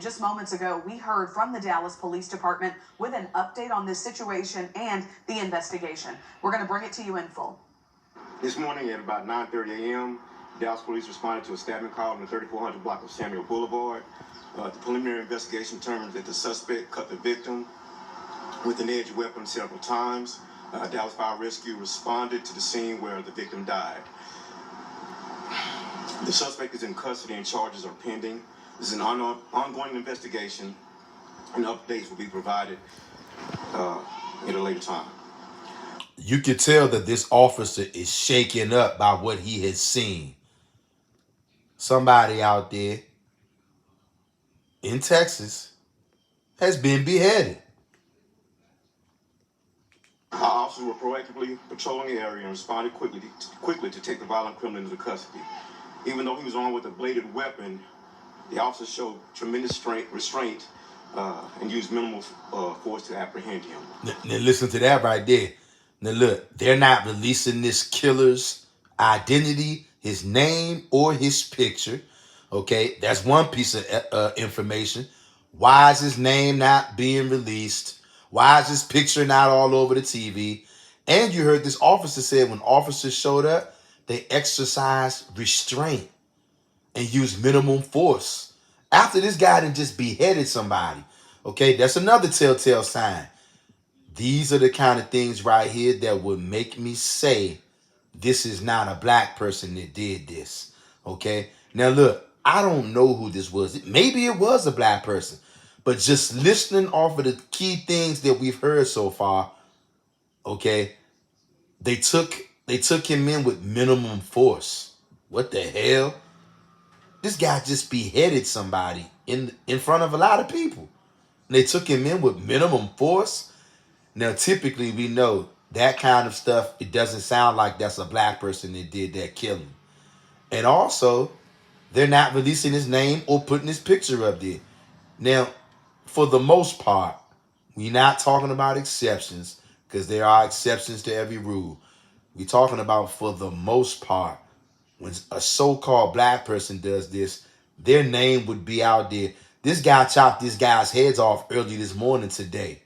Just moments ago, we heard from the Dallas Police Department with an update on this situation and the investigation. We're going to bring it to you in full. This morning at about 9:30 a.m., Dallas Police responded to a stabbing call on the 3400 block of Samuel Boulevard. The preliminary investigation determined that the suspect cut the victim with an edged weapon several times. Dallas Fire Rescue responded to the scene where the victim died. The suspect is in custody and charges are pending. This is an ongoing investigation, and updates will be provided at a later time. You could tell that this officer is shaken up by what he has seen. Somebody out there in Texas has been beheaded. Our officers were proactively patrolling the area and responded quickly to take the violent criminal into custody. Even though he was armed with a bladed weapon, the officers showed tremendous restraint and used minimal force to apprehend him. Now listen to that right there. Now look, they're not releasing this killer's identity, his name, or his picture. Okay, that's one piece of information. Why is his name not being released? Why is his picture not all over the TV? And you heard this officer said when officers showed up, they exercised restraint and used minimum force. After this guy done just beheaded somebody. Okay, that's another telltale sign. These are the kind of things right here that would make me say this is not a black person that did this. Okay, now look, I don't know who this was. Maybe it was a black person. But just listening off of the key things that we've heard so far, okay, they took him in with minimum force. What the hell? This guy just beheaded somebody in front of a lot of people. And they took him in with minimum force. Now, typically, we know that kind of stuff, it doesn't sound like that's a black person that did that killing. And also, they're not releasing his name or putting his picture up there. Now, for the most part, we're not talking about exceptions because there are exceptions to every rule. We're talking about for the most part, when a so-called black person does this, their name would be out there. This guy chopped this guy's heads off early this morning today.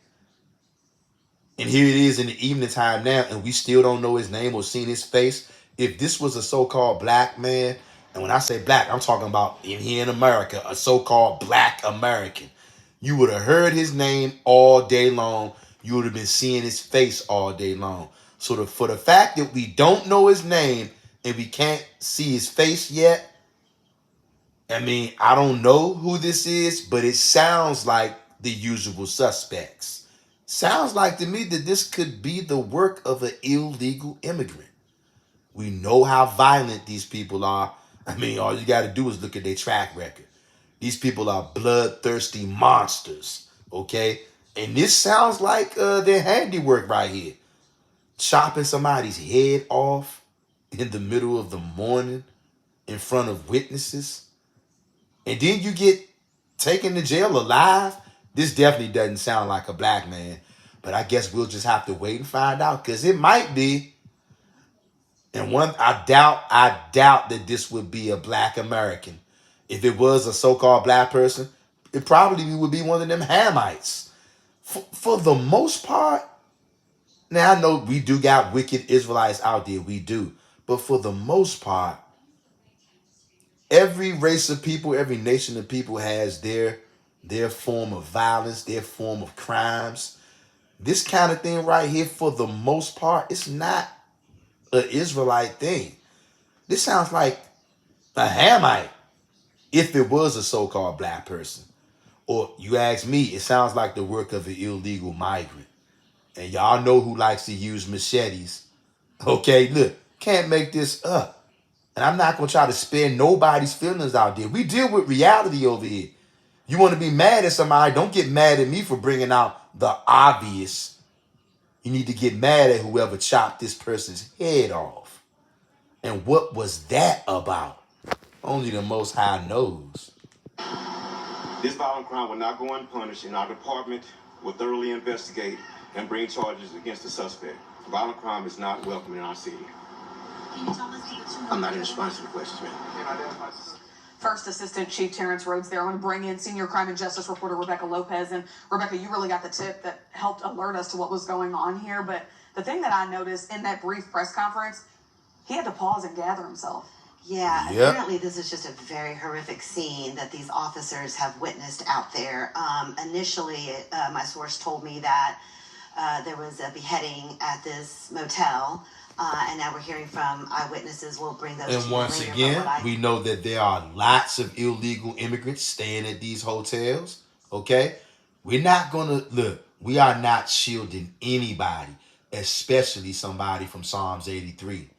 And here it is in the evening time now, and we still don't know his name or seen his face. If this was a so-called black man, and when I say black, I'm talking about in here in America, a so-called black American. You would have heard his name all day long. You would have been seeing his face all day long. So for the fact that we don't know his name and we can't see his face yet, I mean, I don't know who this is, but it sounds like the usual suspects. Sounds like to me that this could be the work of an illegal immigrant. We know how violent these people are. I mean, all you got to do is look at their track record. These people are bloodthirsty monsters, okay? And this sounds like their handiwork right here. Chopping somebody's head off in the middle of the morning in front of witnesses. And then you get taken to jail alive. This definitely doesn't sound like a black man. But I guess we'll just have to wait and find out because it might be. And I doubt that this would be a black American. If it was a so-called black person, it probably would be one of them Hamites. For the most part, now I know we do got wicked Israelites out there, we do. But for the most part, every race of people, every nation of people has their form of violence, their form of crimes. This kind of thing right here, for the most part, it's not an Israelite thing. This sounds like a Hamite if it was a so-called black person. Or you ask me, it sounds like the work of an illegal migrant. And y'all know who likes to use machetes. Okay, look, can't make this up. And I'm not going to try to spare nobody's feelings out there. We deal with reality over here. You want to be mad at somebody, don't get mad at me for bringing out the obvious. You need to get mad at whoever chopped this person's head off. And what was that about? Only the Most High knows. This violent crime will not go unpunished, and our department will thoroughly investigate and bring charges against the suspect. Violent crime is not welcome in our city. I'm not in response to the questions, man. First Assistant Chief Terrence Rhodes there. I want to bring in Senior Crime and Justice reporter Rebecca Lopez. And Rebecca, you really got the tip that helped alert us to what was going on here. But the thing that I noticed in that brief press conference, he had to pause and gather himself. Yeah, Yep. apparently this is just a very horrific scene that these officers have witnessed out there. Initially, my source told me that there was a beheading at this motel, and now we're hearing from eyewitnesses. We'll bring those to And you once later, but again, what I- we know that there are lots of illegal immigrants staying at these hotels. Okay? We're not going to, look, we are not shielding anybody, especially somebody from Psalms 83.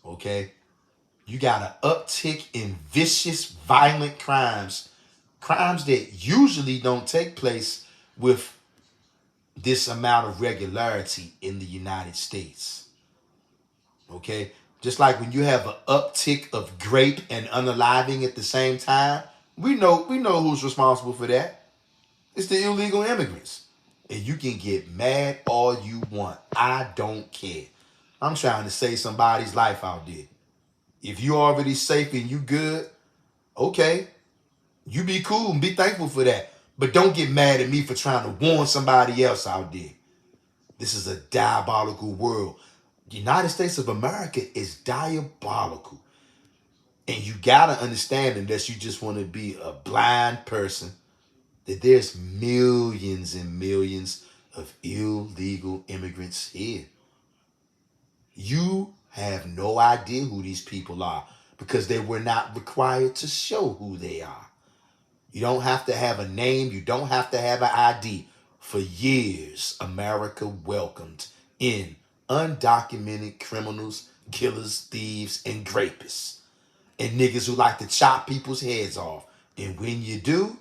Okay? You got an uptick in vicious, violent crimes that usually don't take place with this amount of regularity in the United States. Okay? Just like when you have an uptick of grape and unaliving at the same time, we know who's responsible for that. It's the illegal immigrants. And you can get mad all you want. I don't care. I'm trying to save somebody's life out there. If you already safe and you good, okay, you be cool and be thankful for that. But don't get mad at me for trying to warn somebody else out there. This is a diabolical world. The United States of America is diabolical. And you gotta understand, unless you just want to be a blind person, that there's millions and millions of illegal immigrants here. You have no idea who these people are because they were not required to show who they are. You don't have to have a name. You don't have to have an ID. For years, America welcomed in undocumented criminals, killers, thieves, and rapists. And niggas who like to chop people's heads off. And when you do,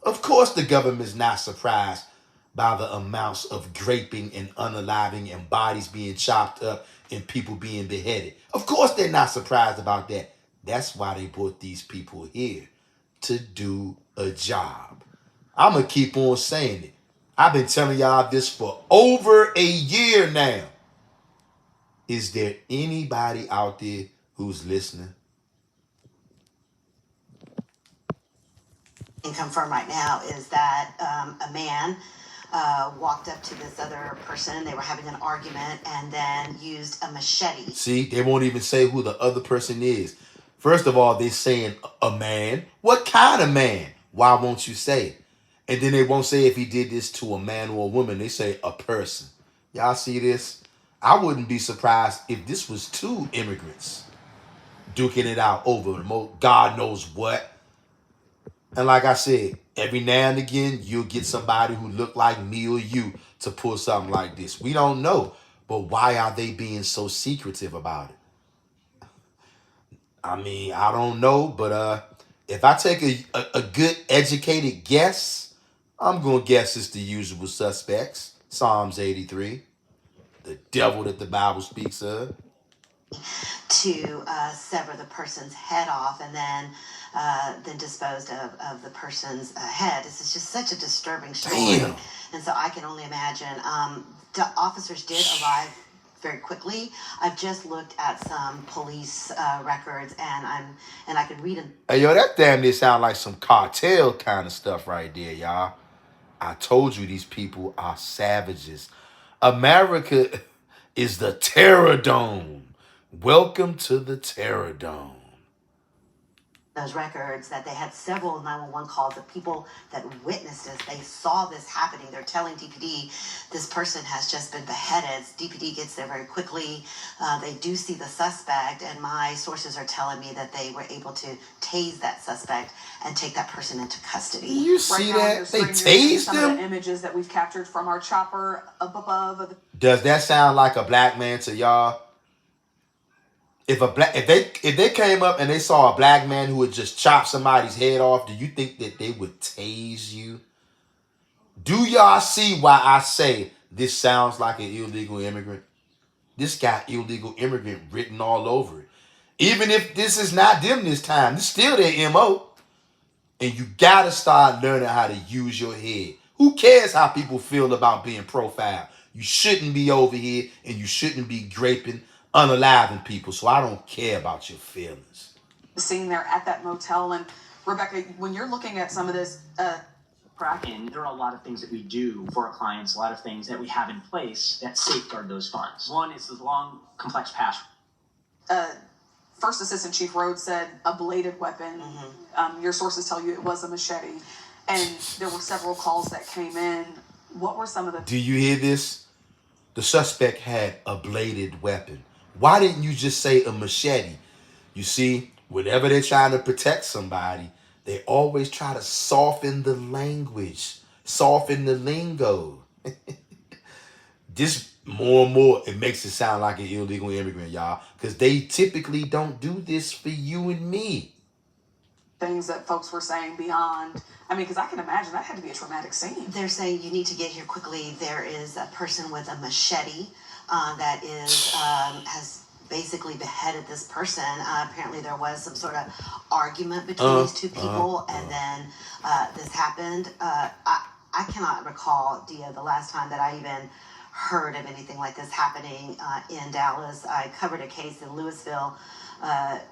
of course the government's not surprised by the amounts of graping and unaliving and bodies being chopped up and people being beheaded. Of course they're not surprised about that. That's why they brought these people here, to do a job. I'm going to keep on saying it. I've been telling y'all this for over a year now. Is there anybody out there who's listening? can confirm right now is that a man walked up to this other person. They were having an argument and then used a machete. See, they won't even say who the other person is. First of all, they're saying a man. What kind of man? Why won't you say? And then they won't say if he did this to a man or a woman. They say a person. Y'all see this? I wouldn't be surprised if this was two immigrants duking it out over God knows what. And like I said, every now and again, you'll get somebody who look like me or you to pull something like this. We don't know. But why are they being so secretive about it? I mean, I don't know. But if I take a good educated guess, I'm going to guess it's the usual suspects. Psalms 83. The devil that the Bible speaks of. To sever the person's head off and then disposed of the person's head. This is just such a disturbing story. Damn. And so I can only imagine. The officers did arrive very quickly. I've just looked at some police records and I could read them. Hey, yo, that damn near sound like some cartel kind of stuff right there, y'all. I told you these people are savages. America is the Terror Dome. Welcome to the Terror Dome. Those records that they had several 911 calls of people that witnessed this. They saw this happening. They're telling DPD this person has just been beheaded. DPD gets there very quickly. They do see the suspect, and my sources are telling me that they were able to tase that suspect and take that person into custody. You see Right now on your that? They screen, you're seeing tased some of him? the images that we've captured from our chopper up above. Does that sound like a black man to y'all? If they came up and they saw a black man who had just chopped somebody's head off, do you think that they would tase you? Do y'all see why I say this sounds like an illegal immigrant? This got illegal immigrant written all over it. Even if this is not them this time, it's still their MO. And you gotta start learning how to use your head. Who cares how people feel about being profiled? You shouldn't be over here and you shouldn't be graping, unaliving people. So I don't care about your feelings. scene there at that motel. And Rebecca, when you're looking at some of this, and there are a lot of things that we do for our clients, a lot of things that we have in place that safeguard those funds. One is the long, complex password. First Assistant Chief Rhodes said a bladed weapon. Your sources tell you it was a machete. And there were several calls that came in. What were some of the... Do you hear this? The suspect had a bladed weapon. Why didn't you just say a machete? You see, whenever they're trying to protect somebody, they always try to soften the language, soften the lingo. Just more and more, it makes it sound like an illegal immigrant, y'all, because they typically don't do this for you and me. Things that folks were saying beyond, I mean, because I can imagine that had to be a traumatic scene. They're saying you need to get here quickly. There is a person with a machete that is has basically beheaded this person. Apparently there was some sort of argument between these two people, and then this happened. I cannot recall, Dia, the last time that I even heard of anything like this happening in Dallas. I covered a case in Louisville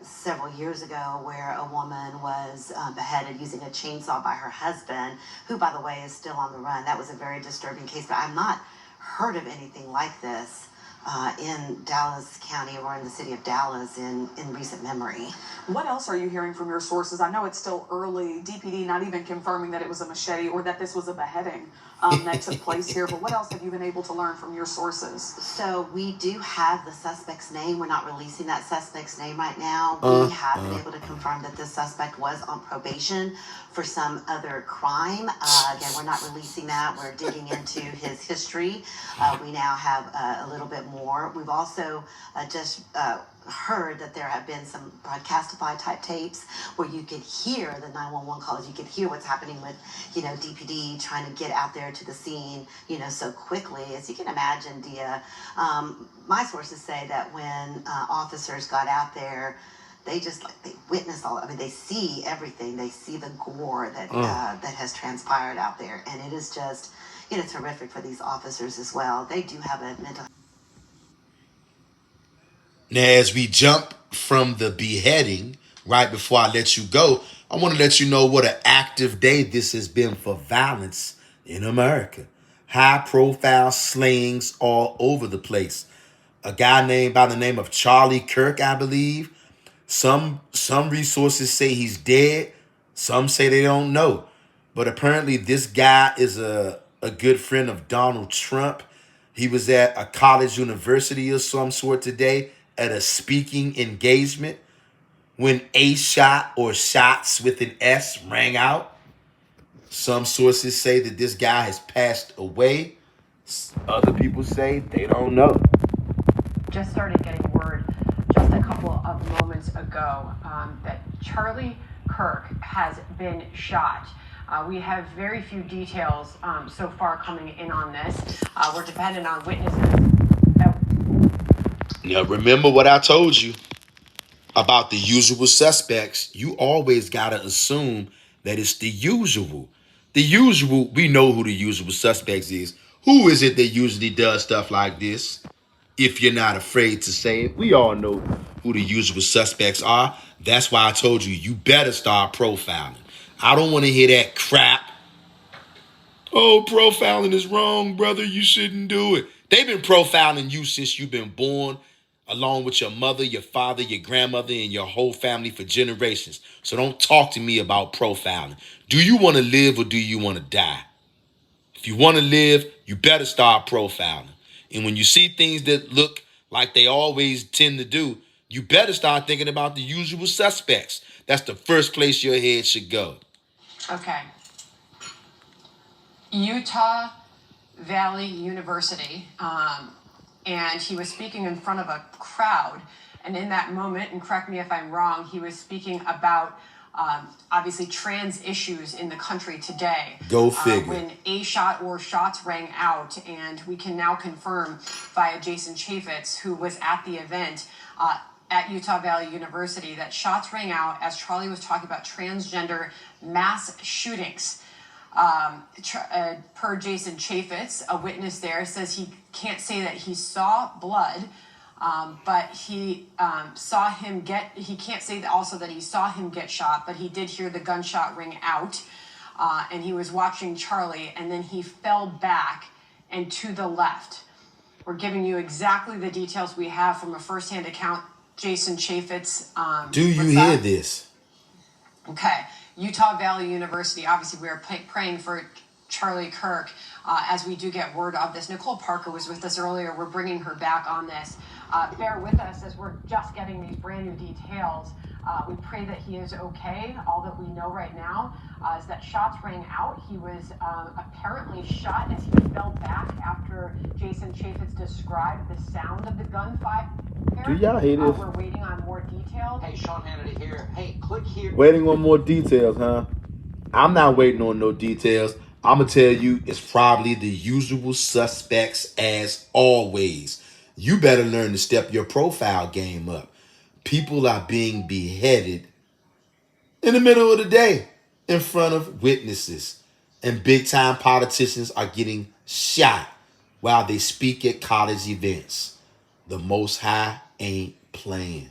several years ago where a woman was beheaded using a chainsaw by her husband, who, by the way, is still on the run. That was a very disturbing case, but I've not heard of anything like this in Dallas County or in the city of Dallas in recent memory. What else are you hearing from your sources? I know it's still early, DPD not even confirming that it was a machete or that this was a beheading that took place here, but what else have you been able to learn from your sources? So we do have the suspect's name. We're not releasing that suspect's name right now. We have been able to confirm that this suspect was on probation for some other crime. Again, we're not releasing that. We're digging into his history. We now have a little bit more. We've also just heard that there have been some broadcastify type tapes where you could hear the 911 calls. You could hear what's happening with, DPD trying to get out there to the scene, so quickly. As you can imagine, Dia, my sources say that when officers got out there, they just they witness they see everything. They see the gore that that has transpired out there, and it is just terrific for these officers as well. They do have a mental. Now, as we jump from the beheading, right before I let you go, I want to let you know what an active day this has been for violence in America. High-profile slayings all over the place. A guy named by the name of Charlie Kirk, I believe. Some resources say he's dead. Some say they don't know. But apparently this guy is a good friend of Donald Trump. He was at a college university of some sort today at a speaking engagement when a shot or shots with an S rang out. Some sources say that this guy has passed away. Other people say they don't know. Just started getting word just a couple of moments ago that Charlie Kirk has been shot. We have very few details so far coming in on this. We're dependent on witnesses. Now, remember what I told you about the usual suspects. You always got to assume that it's the usual. The usual, we know who the usual suspects is. Who is it that usually does stuff like this? If you're not afraid to say it, we all know who the usual suspects are. That's why I told you better start profiling. I don't want to hear that crap. Oh, profiling is wrong, brother. You shouldn't do it. They've been profiling you since you've been born, along with your mother, your father, your grandmother, and your whole family for generations. So don't talk to me about profiling. Do you want to live or do you want to die? If you want to live, you better start profiling. And when you see things that look like they always tend to do, you better start thinking about the usual suspects. That's the first place your head should go. Okay. Utah Valley University, and he was speaking in front of a crowd. And in that moment, and correct me if I'm wrong, he was speaking about obviously trans issues in the country today. Go figure. When a shot or shots rang out, and we can now confirm via Jason Chaffetz, who was at the event at Utah Valley University, that shots rang out as Charlie was talking about transgender mass shootings. Per Jason Chaffetz, a witness there, says he can't say that he saw blood, But he saw him he can't say also that he saw him get shot, but he did hear the gunshot ring out. And he was watching Charlie, and then he fell back and to the left. We're giving you exactly the details we have from a firsthand account. Jason Chaffetz. Do you hear this? Okay. Utah Valley University. Obviously, we are praying for Charlie Kirk as we do get word of this. Nicole Parker was with us earlier. We're bringing her back on this. Bear with us as we're just getting these brand new details. We pray that he is okay. All that we know right now is that shots rang out. He was apparently shot as he fell back after Jason Chaffetz described the sound of the gunfire. Do y'all hear this? We're waiting on more details. Hey, Sean Hannity here. Hey, click here. Waiting on more details, huh? I'm not waiting on no details. I'm going to tell you it's probably the usual suspects as always. You better learn to step your profile game up. People are being beheaded in the middle of the day in front of witnesses. And big-time politicians are getting shot while they speak at college events. The Most High ain't playing.